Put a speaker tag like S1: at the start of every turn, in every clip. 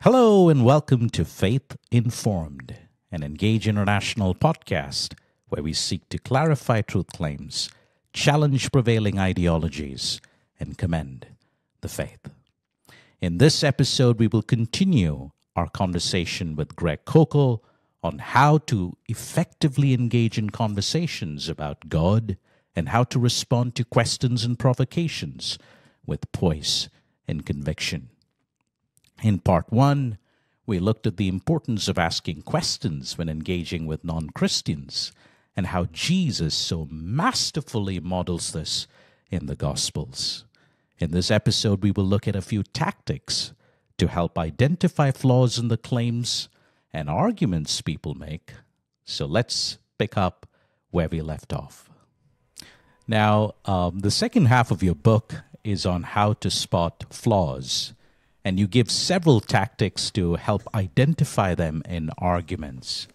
S1: Hello and welcome to Faith Informed, an Engage International podcast where we seek to clarify truth claims, challenge prevailing ideologies, and commend the faith. In this episode, we will continue our conversation with Greg Koukl on how to effectively engage in conversations about God and how to respond to questions and provocations with poise and conviction. In part one, we looked at the importance of asking questions when engaging with non-Christians and how Jesus so masterfully models this in the Gospels. In this episode, we will look at a few tactics to help identify flaws in the claims and arguments people make. So let's pick up where we left off. Now, the second half of your book is on how to spot flaws, and you give several tactics to help identify them in arguments.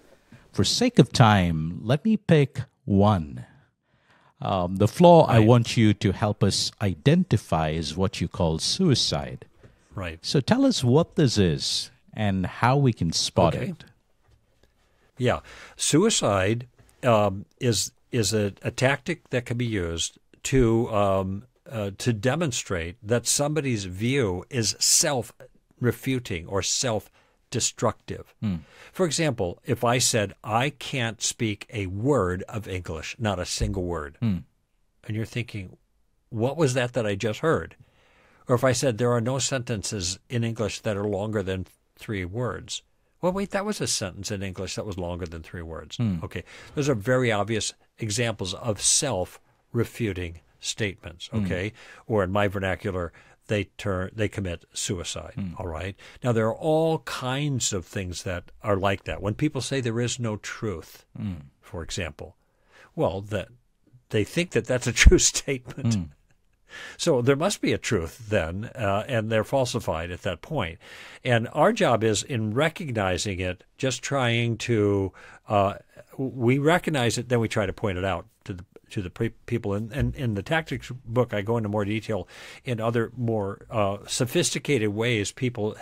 S1: For sake of time, let me pick one. The flaw I want you to help us identify is what you call suicide.
S2: Right.
S1: So tell us what this is and how we can spot it.
S2: Yeah. Suicide is a tactic that can be used to demonstrate that somebody's view is self-refuting or self-destructive. For example, if I said, I can't speak a word of English, not a single word, and you're thinking, what was that I just heard? Or if I said, there are no sentences in English that are longer than 3 words. Well, wait, that was a sentence in English that was longer than 3 words. Okay, those are very obvious examples of self-refuting statements, okay? Or in my vernacular, they commit suicide, all right? Now, there are all kinds of things that are like that. When people say there is no truth, for example, well, that they think that that's a true statement. So there must be a truth then, and they're falsified at that point. And our job is, in recognizing it, just trying to, we recognize it, then we try to point it out to the people. And in the tactics book, I go into more detail in other more sophisticated ways people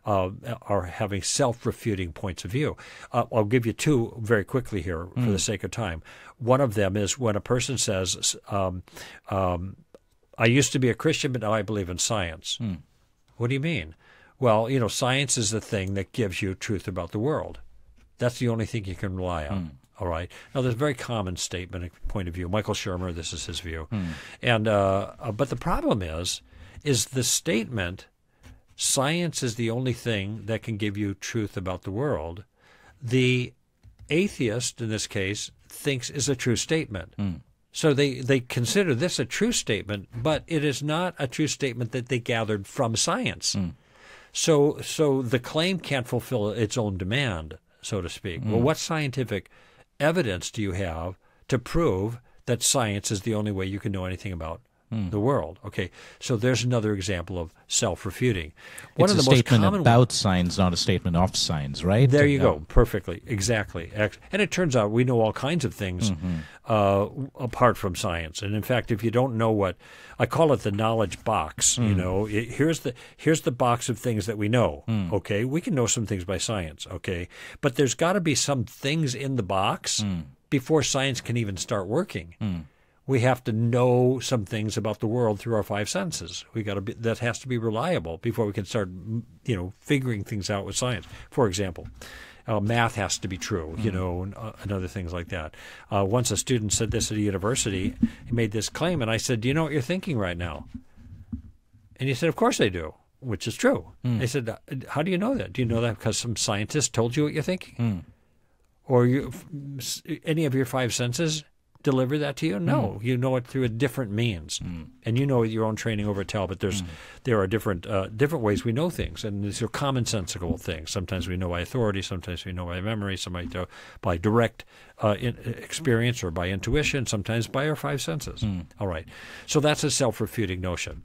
S2: are having self-refuting points of view. I'll give you 2 very quickly here for the sake of time. One of them is when a person says, I used to be a Christian, but now I believe in science. What do you mean? Well, science is the thing that gives you truth about the world. That's the only thing you can rely on. All right. Now, there's a very common statement, a point of view. Michael Shermer, this is his view. And but the problem is the statement, science is the only thing that can give you truth about the world, the atheist, in this case, thinks is a true statement. So they consider this a true statement, but it is not a true statement that they gathered from science. So the claim can't fulfill its own demand, so to speak. Well, what scientific evidence do you have to prove that science is the only way you can know anything about the world? Okay, so there's another example of self-refuting.
S1: It's a statement about science, not a statement of science, right?
S2: There you go. Perfectly. Exactly. And it turns out we know all kinds of things apart from science. And in fact, if you don't know what I call it, the knowledge box. Here's the box of things that we know. Okay, we can know some things by science. Okay, but there's got to be some things in the box before science can even start working. We have to know some things about the world through our 5 senses. That has to be reliable before we can start, figuring things out with science. For example, math has to be true, and other things like that. Once a student said this at a university, he made this claim, and I said, do you know what you're thinking right now? And he said, of course I do, which is true. I said, how do you know that? Do you know that because some scientist told you what you're thinking? Or any of your 5 senses deliver that to you? No, you know it through a different means, and you know your own training over Talbot. There are different ways we know things, and these are commonsensical things. Sometimes we know by authority, sometimes we know by memory, sometimes by direct experience or by intuition, sometimes by our 5 senses. All right, so that's a self-refuting notion.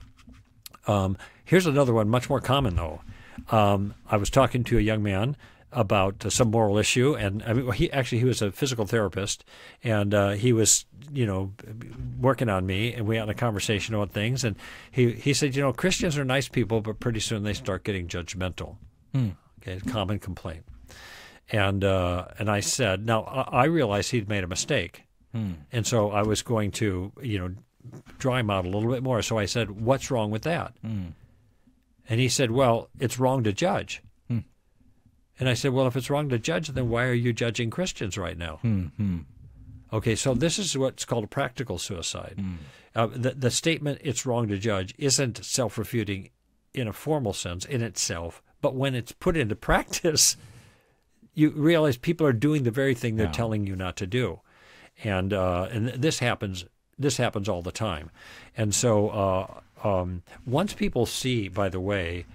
S2: Here's another one, much more common though. I was talking to a young man about some moral issue, and I mean, he was a physical therapist, and he was, working on me, and we had a conversation about things, and he said, Christians are nice people, but pretty soon they start getting judgmental. Okay, common complaint. And I said, now I realized he'd made a mistake, and so I was going to, draw him out a little bit more. So I said, "What's wrong with that?" And he said, "Well, it's wrong to judge." And I said, "Well, if it's wrong to judge, then why are you judging Christians right now?" Okay, so this is what's called a practical suicide. The statement, "it's wrong to judge," isn't self-refuting in a formal sense in itself, but when it's put into practice, you realize people are doing the very thing they're telling you not to do, and this happens all the time. And so once people see, by the way,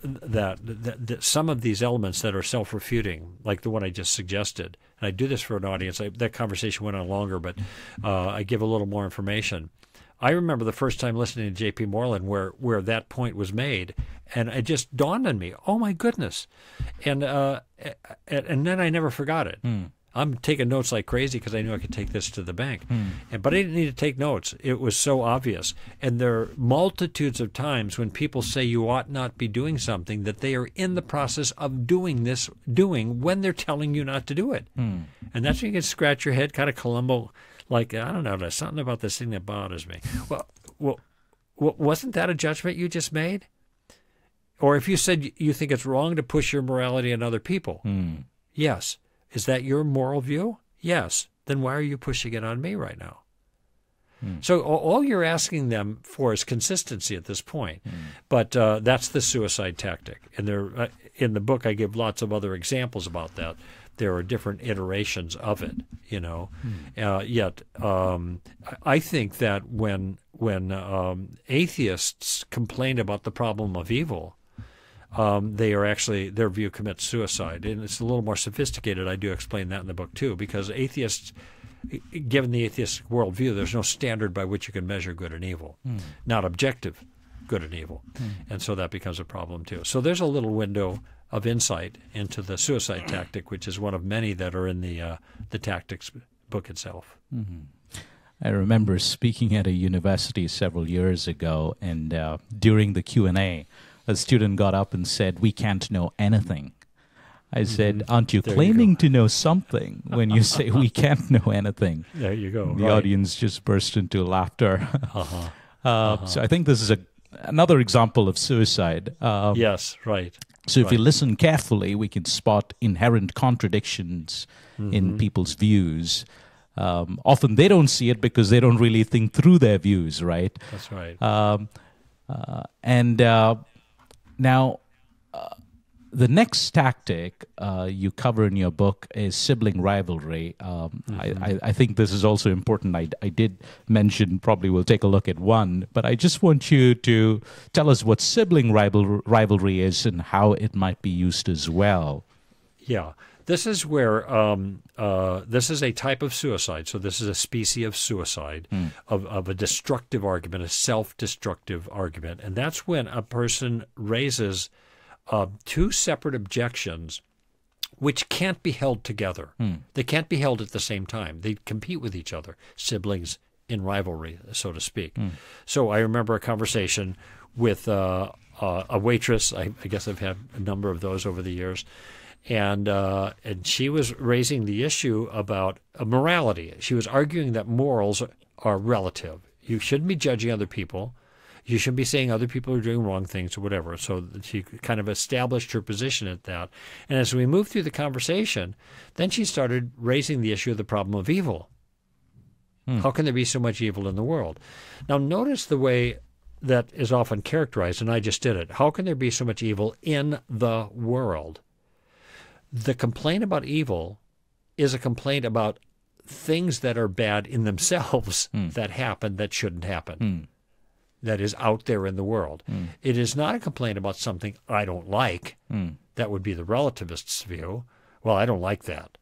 S2: that some of these elements that are self-refuting, like the one I just suggested, and I do this for an audience. That conversation went on longer, but I give a little more information. I remember the first time listening to J.P. Moreland where that point was made, and it just dawned on me, oh my goodness, and then I never forgot it. I'm taking notes like crazy because I knew I could take this to the bank. But I didn't need to take notes. It was so obvious. And there are multitudes of times when people say you ought not be doing something that they are in the process of doing when they're telling you not to do it. And that's when you can scratch your head, kind of Columbo, like, I don't know, there's something about this thing that bothers me. Well, wasn't that a judgment you just made? Or if you said you think it's wrong to push your morality on other people, yes. Is that your moral view? Yes. Then why are you pushing it on me right now? So all you're asking them for is consistency at this point. But that's the suicide tactic. And in the book, I give lots of other examples about that. There are different iterations of it, Yet I think that when atheists complain about the problem of evil, they are actually, their view commits suicide. And it's a little more sophisticated. I do explain that in the book too, because atheists, given the atheistic worldview, there's no standard by which you can measure good and evil, not objective good and evil. And so that becomes a problem too. So there's a little window of insight into the suicide tactic, which is one of many that are in the tactics book itself.
S1: I remember speaking at a university several years ago, and during the Q&A, a student got up and said, "We can't know anything." I said, "Aren't you claiming to know something when you say we can't know anything?"
S2: There you go.
S1: The audience just burst into laughter. So I think this is another example of suicide.
S2: Yes, right.
S1: So if you listen carefully, we can spot inherent contradictions in people's views. Often they don't see it because they don't really think through their views, right?
S2: That's right.
S1: Now, the next tactic you cover in your book is sibling rivalry. I think this is also important. I did mention, probably we'll take a look at one, but I just want you to tell us what sibling rivalry is and how it might be used as well.
S2: Yeah. This is where this is a type of suicide. So this is a species of suicide, of a destructive argument, a self-destructive argument. And that's when a person raises two separate objections which can't be held together. They can't be held at the same time. They compete with each other, siblings in rivalry, so to speak. So I remember a conversation with a waitress. I guess I've had a number of those over the years. And she was raising the issue about morality. She was arguing that morals are relative. You shouldn't be judging other people. You shouldn't be saying other people are doing wrong things or whatever. So she kind of established her position at that. And as we moved through the conversation, then she started raising the issue of the problem of evil. How can there be so much evil in the world? Now notice the way that is often characterized, and I just did it. How can there be so much evil in the world? The complaint about evil is a complaint about things that are bad in themselves that happen that shouldn't happen, that is out there in the world. It is not a complaint about something I don't like. That would be the relativist's view. Well, I don't like that,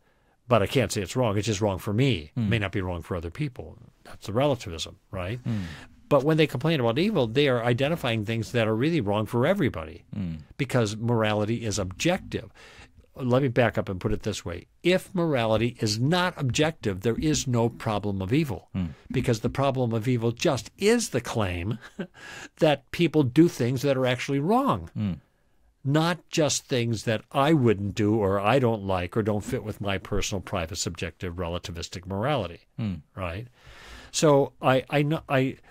S2: but I can't say it's wrong. It's just wrong for me. It may not be wrong for other people. That's the relativism, right? But when they complain about evil, they are identifying things that are really wrong for everybody because morality is objective. Let me back up and put it this way. If morality is not objective, there is no problem of evil, because the problem of evil just is the claim that people do things that are actually wrong. not just things that I wouldn't do or I don't like or don't fit with my personal, private, subjective, relativistic morality, right? So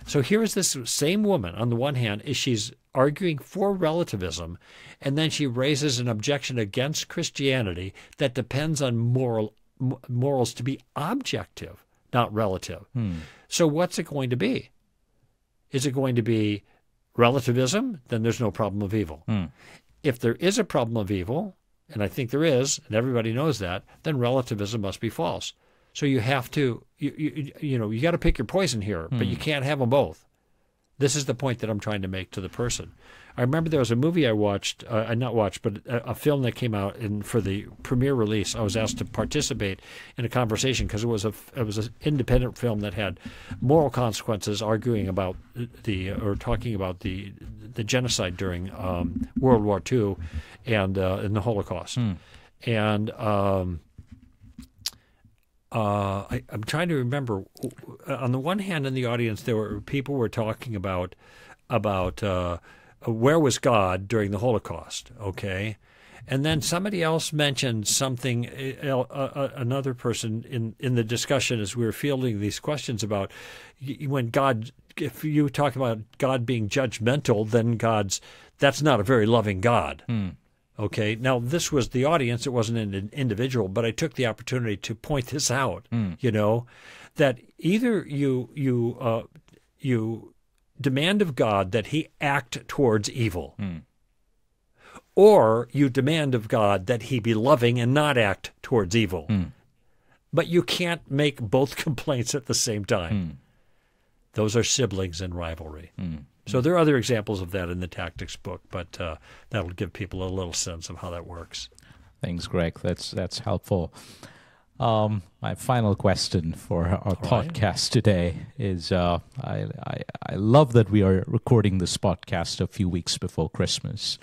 S2: so here is this same woman. On the one hand, she's arguing for relativism, and then she raises an objection against Christianity that depends on morals to be objective, not relative. So what's it going to be? Is it going to be relativism? Then there's no problem of evil. If there is a problem of evil, and I think there is, and everybody knows that, then relativism must be false. So you have to, you got to pick your poison here, but you can't have them both. This is the point that I'm trying to make to the person. I remember there was a movie I watched, but a film that came out, and for the premiere release, I was asked to participate in a conversation because it was an independent film that had moral consequences, arguing about talking about the genocide during World War II and the Holocaust. And I'm trying to remember. On the one hand, in the audience, there were people were talking about where was God during the Holocaust, okay? And then somebody else mentioned something, another person in the discussion as we were fielding these questions about when God, if you talk about God being judgmental, then that's not a very loving God. Okay, now this was the audience, it wasn't an individual, but I took the opportunity to point this out, that either you demand of God that he act towards evil, or you demand of God that he be loving and not act towards evil. But you can't make both complaints at the same time. Those are siblings in rivalry. So there are other examples of that in the tactics book, but that'll give people a little sense of how that works.
S1: Thanks, Greg. That's helpful. My final question for our podcast today is: I love that we are recording this podcast a few weeks before Christmas,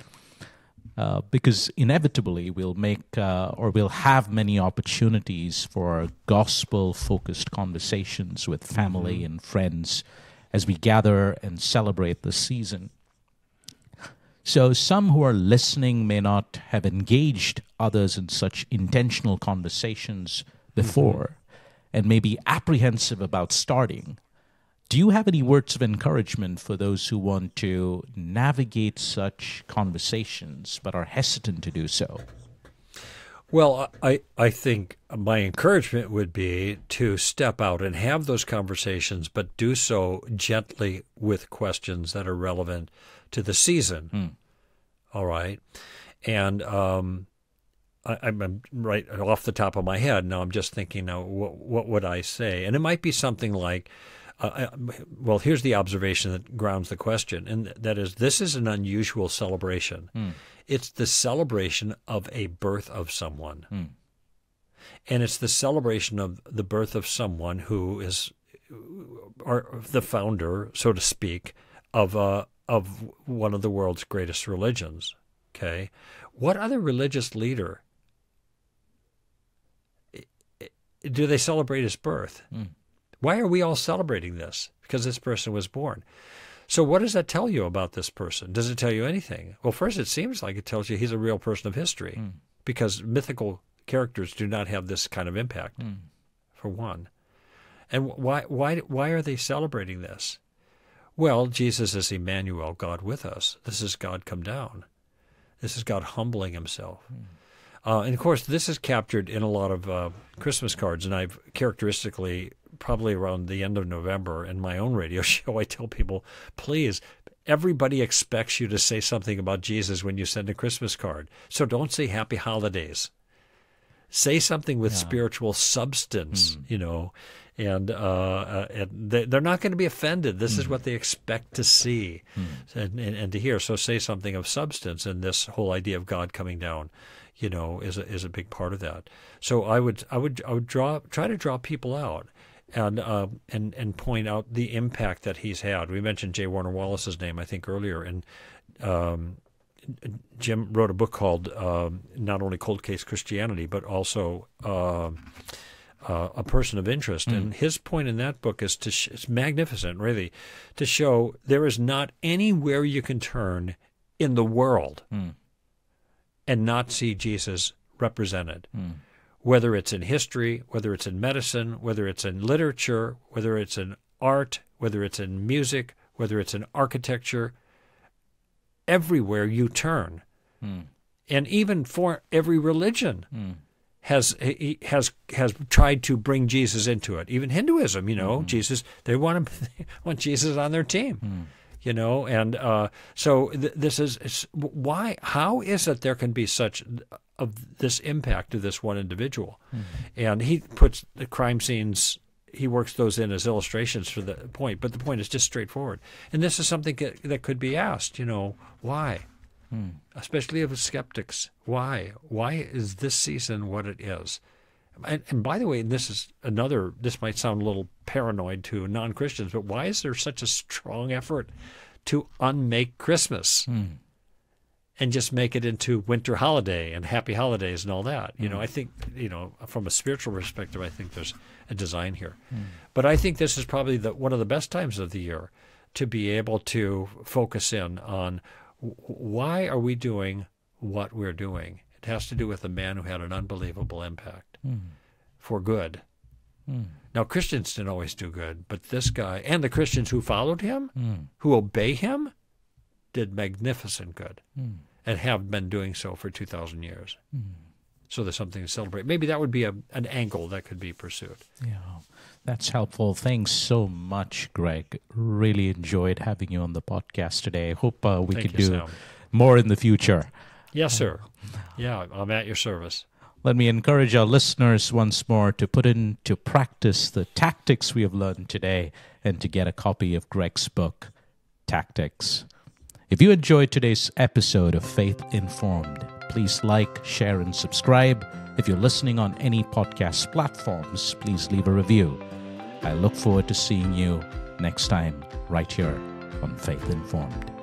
S1: because inevitably we'll have many opportunities for gospel-focused conversations with family and friends as we gather and celebrate this season. So some who are listening may not have engaged others in such intentional conversations before and may be apprehensive about starting. Do you have any words of encouragement for those who want to navigate such conversations but are hesitant to do so?
S2: Well, I think my encouragement would be to step out and have those conversations, but do so gently with questions that are relevant to the season. All right. And I'm right off the top of my head. Now I'm just thinking, now, what would I say? And it might be something like, well, here's the observation that grounds the question, and that is, this is an unusual celebration. It's the celebration of a birth of someone. And it's the celebration of the birth of someone who is the founder, so to speak, of one of the world's greatest religions. Okay? What other religious leader do they celebrate his birth? Why are we all celebrating this? Because this person was born. So what does that tell you about this person? Does it tell you anything? Well, first, it seems like it tells you he's a real person of history, because mythical characters do not have this kind of impact, for one. And why are they celebrating this? Well, Jesus is Emmanuel, God with us. This is God come down. This is God humbling himself. And, of course, this is captured in a lot of Christmas cards, and I've characteristically, probably around the end of November in my own radio show, I tell people, please, everybody expects you to say something about Jesus when you send a Christmas card. So don't say Happy Holidays. Say something with spiritual substance, and they're not going to be offended. This is what they expect to see and to hear. So say something of substance, and this whole idea of God coming down, is a big part of that. So I would try to draw people out and point out the impact that he's had. We mentioned J. Warner Wallace's name, I think, earlier, and Jim wrote a book called not only Cold Case Christianity, but also A Person of Interest. And his point in that book is it's magnificent, really, to show there is not anywhere you can turn in the world and not see Jesus represented. Whether it's in history, whether it's in medicine, whether it's in literature, whether it's in art, whether it's in music, whether it's in architecture, everywhere you turn. And even for every religion has tried to bring Jesus into it. Even Hinduism, Jesus, they want Jesus on their team. And so this is why. How is it there can be such of this impact to this one individual? And he puts the crime scenes. He works those in as illustrations for the point, but the point is just straightforward. And this is something that could be asked. Why? Especially of skeptics. Why? Why is this season what it is? And by the way, this might sound a little paranoid to non-Christians, but why is there such a strong effort to unmake Christmas and just make it into winter holiday and happy holidays and all that? I think, from a spiritual perspective, I think there's a design here. But I think this is probably one of the best times of the year to be able to focus in on why are we doing what we're doing. It has to do with a man who had an unbelievable impact for good. Now, Christians didn't always do good, but this guy and the Christians who followed him, who obey him, did magnificent good and have been doing so for 2,000 years. So there's something to celebrate. Maybe that would be an angle that could be pursued. Yeah,
S1: that's helpful. Thanks so much, Greg. Really enjoyed having you on the podcast today. I hope we could do more in the future.
S2: Yes, sir. Yeah, I'm at your service.
S1: Let me encourage our listeners once more to put into practice the tactics we have learned today and to get a copy of Greg's book, Tactics. If you enjoyed today's episode of Faith Informed, please like, share, and subscribe. If you're listening on any podcast platforms, please leave a review. I look forward to seeing you next time right here on Faith Informed.